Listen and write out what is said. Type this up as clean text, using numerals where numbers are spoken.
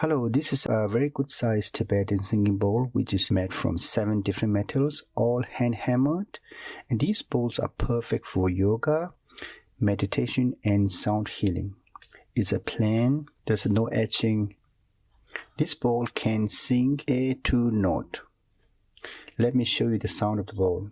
Hello, this is a very good sized Tibetan singing bowl which is made from 7 different metals, all hand hammered. And these bowls are perfect for yoga, meditation and sound healing. It's a plain, there's no etching. This bowl can sing A2 note. Let me show you the sound of the bowl.